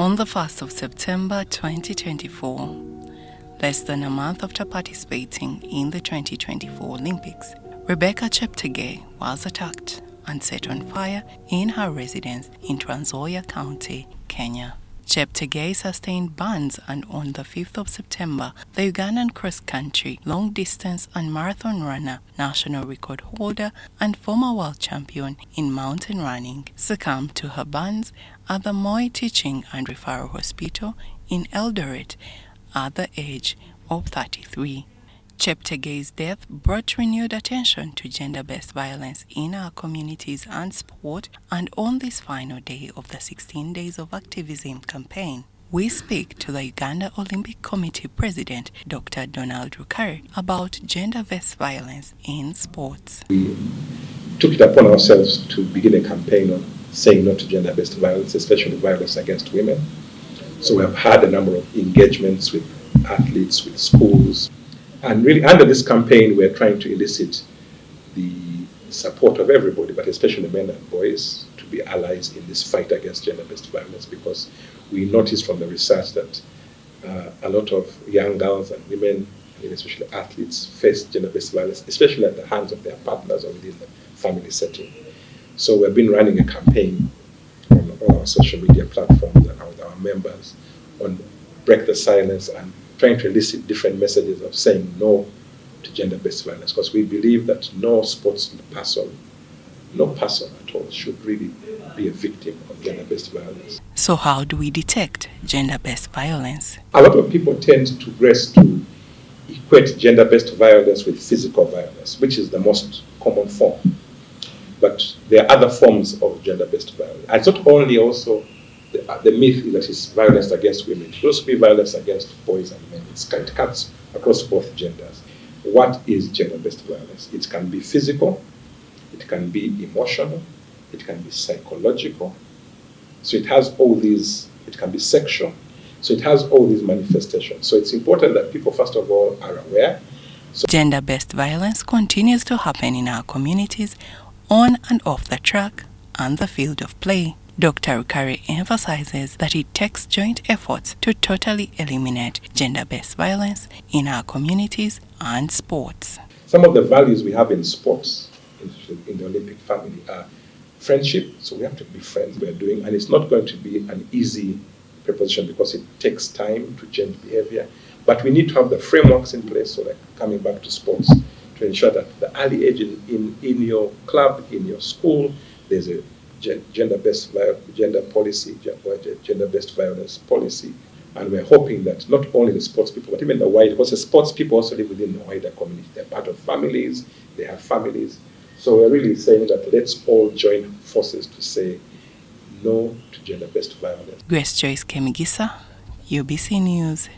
On the 1st of September 2024, less than a month after participating in the 2024 Olympics, Rebecca Cheptegei was attacked and set on fire in her residence in Trans Nzoia County, Kenya. Cheptegei sustained burns, and on the 5th of September, the Ugandan cross-country, long-distance and marathon runner, national record holder and former world champion in mountain running, succumbed to her burns at the Moi Teaching and Referral Hospital in Eldoret at the age of 33. Cheptegei's death brought renewed attention to gender-based violence in our communities and sport, and on this final day of the 16 Days of Activism campaign, we speak to the Uganda Olympic Committee President, Dr. Donald Rukari, about gender-based violence in sports. We took it upon ourselves to begin a campaign on saying no to gender-based violence, especially violence against women. So we have had a number of engagements with athletes, with schools, and really under this campaign we're trying to elicit the support of everybody, but especially men and boys, to be allies in this fight against gender-based violence, because we noticed from the research that a lot of young girls and women, and especially athletes, face gender-based violence, especially at the hands of their partners or within the family setting. So we've been running a campaign on all our social media platforms and with our members on Break the Silence and trying to elicit different messages of saying no to gender-based violence, because we believe that no person at all should really be a victim of gender-based violence. So how do we detect gender-based violence? A lot of people tend to equate gender-based violence with physical violence, which is the most common form. But there are other forms of gender-based violence. And it's not only also the myth is that it's violence against women. It should also be violence against boys and men. It cuts across both genders. What is gender-based violence? It can be physical, it can be emotional, it can be psychological. So it has all these, it can be sexual. So it has all these manifestations. So it's important that people, first of all, are aware. Gender-based violence continues to happen in our communities, on and off the track and the field of play. Dr. Rukari emphasizes that it takes joint efforts to totally eliminate gender-based violence in our communities and sports. Some of the values we have in sports, in the Olympic family, are friendship. So we have to be friends. We're doing, and it's not going to be an easy proposition because it takes time to change behavior. But we need to have the frameworks in place. So, like coming back to sports, to ensure that the early age in your club, in your school, there's a gender-based violence policy, and we're hoping that not only the sports people, but even the wider, because the sports people also live within the wider community. They're part of families, they have families. So we're really saying that let's all join forces to say no to gender-based violence. Grace Joyce Kemigisa, UBC News.